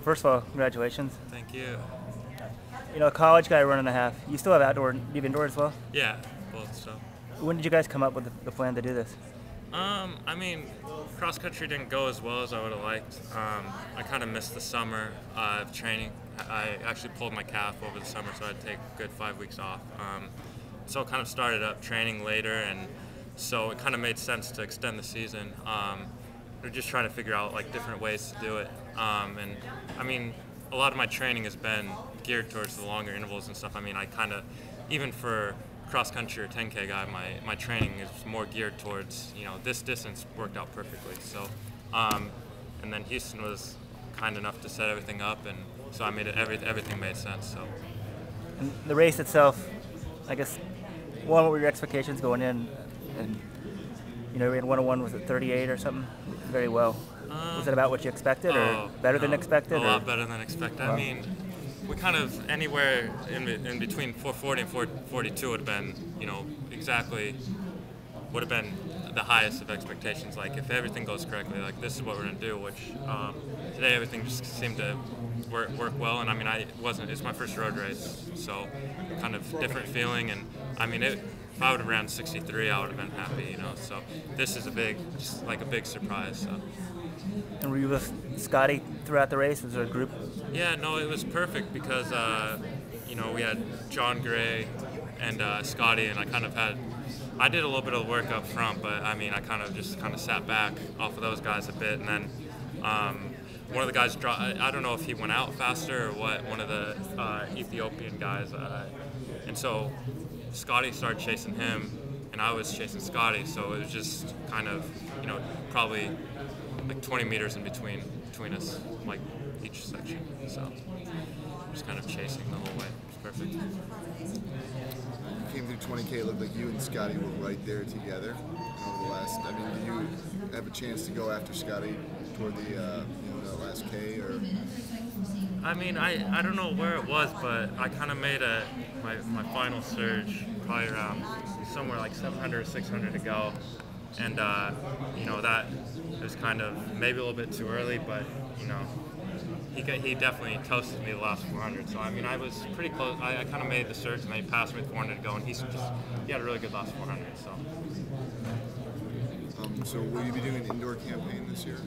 first of all, congratulations. Thank you. You know, a college guy running a half. You still have outdoor, you have indoor as well? Yeah, both stuff. When did you guys come up with the plan to do this? I mean, cross country didn't go as well as I would have liked. I kind of missed the summer of training. I actually pulled my calf over the summer, so I had to take a good 5 weeks off. So I kind of started up training later, and so it kind of made sense to extend the season. We're just trying to figure out like different ways to do it. And I mean, a lot of my training has been geared towards the longer intervals and stuff. I mean, I kind of, even for cross country or 10K guy, my training is more geared towards, you know, this distance worked out perfectly. So, and then Houston was kind enough to set everything up, and so I made it, everything made sense. So, and the race itself, I guess, what were your expectations going in? And you know, we had 101, was it 38 or something? Very well. Was it about what you expected, or better than expected? A lot better than expected. Wow. I mean, we kind of anywhere in between 440 and 442 would have been, you know, exactly would have been the highest of expectations. Like if everything goes correctly, like this is what we're gonna do. Which today everything just seemed to work well. And I mean, it's my first road race, so kind of different feeling. And I mean, if I would have ran 63, I would have been happy, you know. So this is just like a big surprise. So. And were you with Scotty throughout the race? Was there a group? Yeah, no, it was perfect because, you know, we had John Gray and Scotty, and I did a little bit of work up front, but I mean, I kind of sat back off of those guys a bit, and then one of the guys I don't know if he went out faster or what, one of the Ethiopian guys, and so Scotty started chasing him, and I was chasing Scotty, so it was just kind of, you know, probably like 20 meters in between us, like each section. So just kind of chasing the whole way. It was perfect. You came through 20K. It looked like you and Scotty were right there together over the last. I mean, do you have a chance to go after Scotty toward the the last K, or? I mean, I don't know where it was, but I kind of made my final surge probably around somewhere like 700 or 600 to go. And, you know, that was kind of maybe a little bit too early, but, you know, he definitely toasted me the last 400. So, I mean, I was pretty close. I kind of made the surge, and then he passed me with 400 to go, and he had a really good last 400. So. So will you be doing an indoor campaign this year?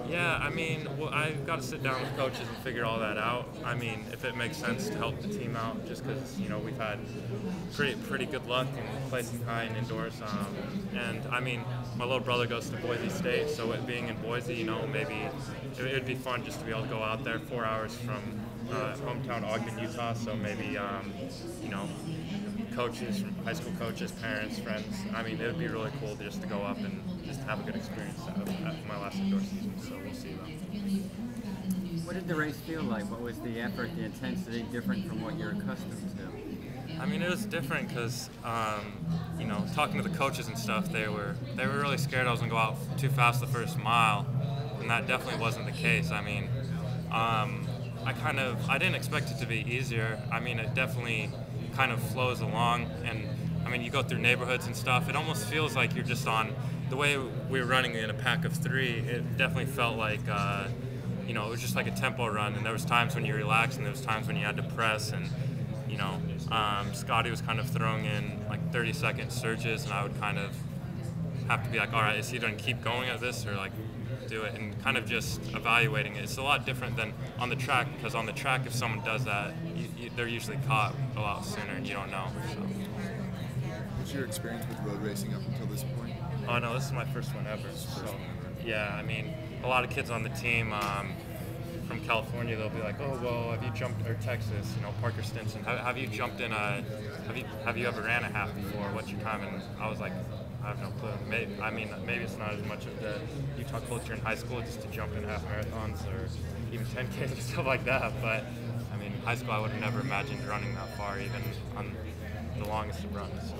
Yeah, I mean, well, I've got to sit down with coaches and figure all that out. I mean, if it makes sense to help the team out, just because, you know, we've had pretty good luck in placing high in indoors. And I mean, my little brother goes to Boise State, so it being in Boise, you know, maybe it would be fun just to be able to go out there 4 hours from hometown Ogden, Utah. So maybe, you know, coaches, high school coaches, parents, friends. I mean, it would be really cool just to go up and just have a good experience at my last indoor season. So we'll see though. What did the race feel like? What was the effort, the intensity different from what you're accustomed to? I mean, it was different because, you know, talking to the coaches and stuff, they were really scared I was gonna go out too fast the first mile, and that definitely wasn't the case. I mean, I didn't expect it to be easier. I mean, it definitely kind of flows along, and I mean, you go through neighborhoods and stuff, it almost feels like you're just on, the way we were running in a pack of 3, it definitely felt like, you know, it was just like a tempo run, and there was times when you relaxed, and there was times when you had to press, and, you know, Scotty was kind of throwing in like 30-second surges, and I would kind of have to be like, all right, is he going to keep going at this, or like do it, and kind of just evaluating it. It's a lot different than on the track, because on the track, if someone does that, they're usually caught a lot sooner, and you don't know. So. What's your experience with road racing up until this point? Oh no, this is my first one ever. So yeah, I mean, a lot of kids on the team from California, they'll be like, oh well, have you jumped, or Texas, you know, Parker Stinson, have you jumped in have you ever ran a half before? What's your time? And I was like, I have no clue. Maybe it's not as much of the Utah culture in high school just to jump in half marathons or even 10Ks and stuff like that. But I mean, in high school I would have never imagined running that far, even on the longest of runs. So.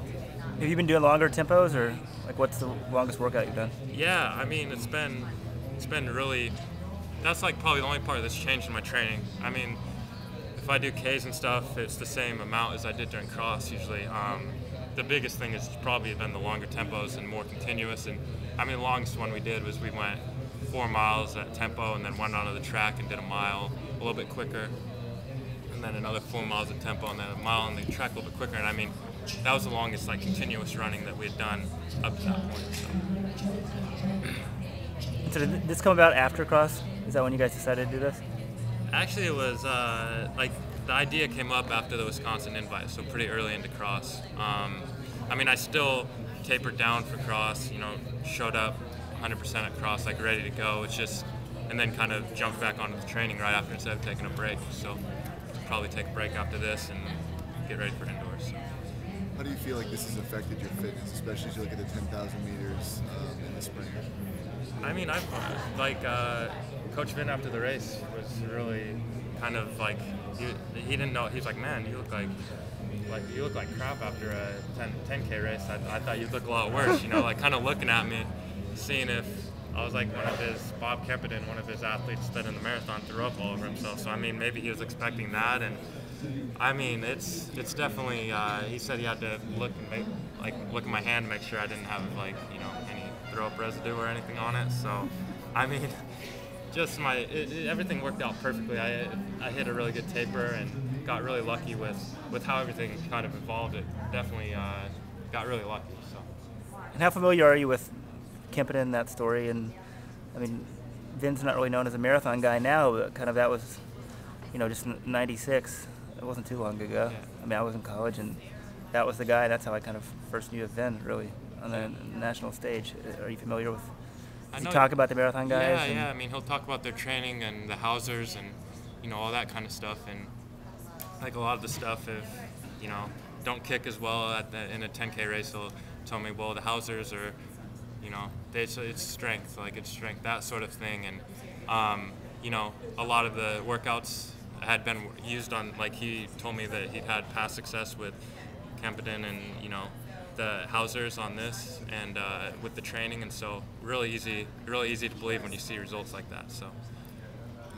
Have you been doing longer tempos, or like what's the longest workout you've done? Yeah, I mean, it's been really. That's like probably the only part that's changed in my training. I mean, if I do Ks and stuff, it's the same amount as I did during cross usually. The biggest thing has probably been the longer tempos and more continuous. And I mean, the longest one we did was we went 4 miles at tempo, and then went onto the track and did a mile a little bit quicker, and then another 4 miles at tempo, and then a mile on the track a little bit quicker. And I mean, that was the longest like continuous running that we had done up to that point. So did this come about after cross? Is that when you guys decided to do this? Actually, it was like the idea came up after the Wisconsin invite, so pretty early into cross. I mean, I still tapered down for cross, you know, showed up 100% at cross, like ready to go. It's just, and then kind of jumped back onto the training right after instead of taking a break. So probably take a break after this and get ready for indoors. So. How do you feel like this has affected your fitness, especially as you look at the 10,000 meters in the spring? I mean, I've like Coach Vin after the race was really kind of like he didn't know. He was like, "Man, you look like crap after a 10K race. I thought you'd look a lot worse." You know, like kind of looking at me, seeing if I was like Bob Kempeden, one of his athletes that in the marathon threw up all over himself. So I mean, maybe he was expecting that, and I mean, it's definitely. He said he had to look at my hand to make sure I didn't have like any throw up residue or anything on it. So, I mean, just everything worked out perfectly. I hit a really good taper and got really lucky with how everything kind of evolved. It definitely got really lucky. So. And how familiar are you with Kempeden, that story? And I mean, Vin's not really known as a marathon guy now, but kind of that was, just '96. It wasn't too long ago. Yeah. I mean, I was in college, and that was the guy. That's how I kind of first knew of Vin, really, on the national stage. Are you familiar with? Does he talk about the marathon guys? Yeah. I mean, he'll talk about their training and the Hausers and all that kind of stuff. And like a lot of the stuff, if don't kick as well in a 10K race, he'll tell me, well, the Hausers are, it's strength, that sort of thing. And a lot of the workouts had been used on, like he told me that he'd had past success with Kempeden and the Hausers on this and with the training, and so really easy to believe when you see results like that. So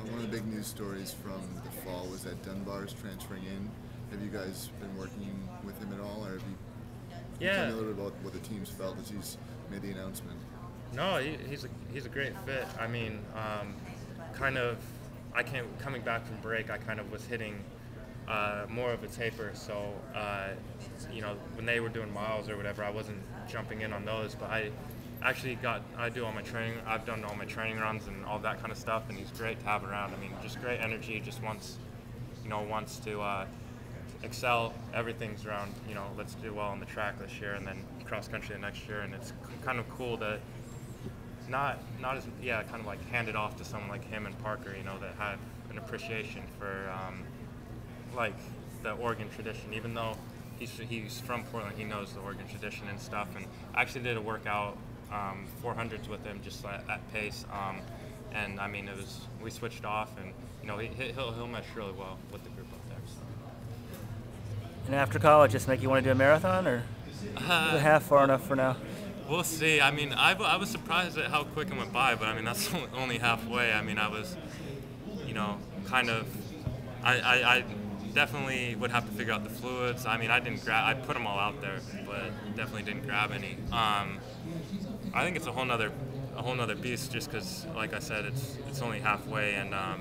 one of the big news stories from the fall was that Dunbar's transferring in. Have you guys been working with him at all, or have you tell me a little bit about what the team's felt as he's made the announcement? No, he's a great fit. I mean, coming back from break, I kind of was hitting more of a taper, so when they were doing miles or whatever, I wasn't jumping in on those, but I've done all my training runs and all that kind of stuff, and he's great to have around. I mean, just great energy, just wants to excel. Everything's around, let's do well on the track this year and then cross country the next year, and it's kind of cool to not kind of like hand it off to someone like him and Parker, that have an appreciation for like the Oregon tradition. Even though he's from Portland, he knows the Oregon tradition and stuff. And I actually did a workout 400s with him just at pace, and I mean we switched off, and he'll mesh really well with the group up there. So. And after college, just make you want to do a marathon, or is it half far enough for now? We'll see. I mean, I was surprised at how quick it went by, but I mean that's only halfway. I mean, I was, kind of, I definitely would have to figure out the fluids. I mean, I put them all out there, but definitely didn't grab any. I think it's a whole nother beast, just because, like I said, it's only halfway, and I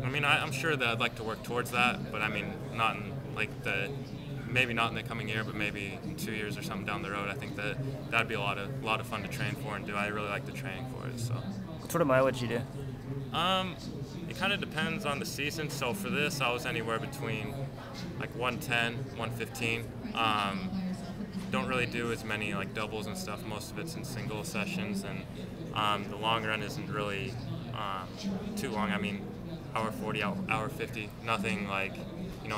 mean, I'm sure that I'd like to work towards that, but I mean, not in maybe not in the coming year, but maybe in 2 years or something down the road. I think that'd be a lot of fun to train for and do. I really like the training for it. So. What sort of mileage you do? It kind of depends on the season. So for this, I was anywhere between like 110, 115. Don't really do as many like doubles and stuff. Most of it's in single sessions, and the long run isn't really too long. I mean, hour 40, hour 50, nothing like,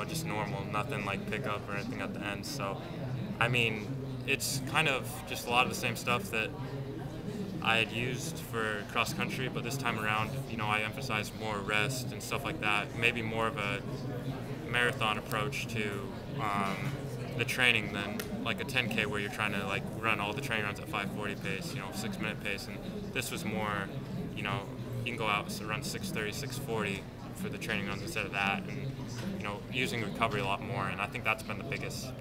just normal, nothing like pickup or anything at the end. So, I mean, it's kind of just a lot of the same stuff that I had used for cross country, but this time around, I emphasized more rest and stuff like that. Maybe more of a marathon approach to the training than like a 10K where you're trying to like run all the training runs at 5:40 pace, 6-minute pace. And this was more, you can go out and run 6:30, 6:40 for the training runs instead of that, and using recovery a lot more. And I think that's been the biggest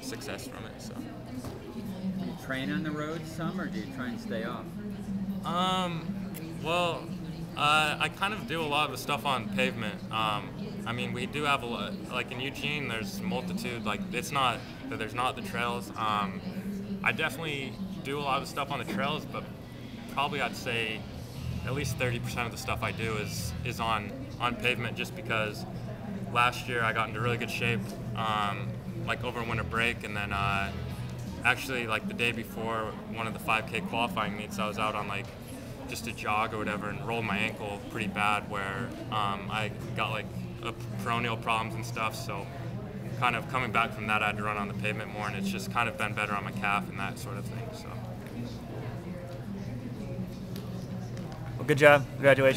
success from it. So. Do you train on the road some, or do you try and stay off? Well, I kind of do a lot of the stuff on pavement. I mean, we do have a lot, like in Eugene, there's multitude, like it's not that there's not the trails. I definitely do a lot of the stuff on the trails, but probably I'd say at least 30% of the stuff I do is on pavement, just because last year I got into really good shape, like over winter break, and then actually like the day before one of the 5K qualifying meets, I was out on like just a jog or whatever and rolled my ankle pretty bad, where I got like peroneal problems and stuff. So kind of coming back from that, I had to run on the pavement more, and it's just kind of been better on my calf and that sort of thing. So. Well, good job. Congratulations.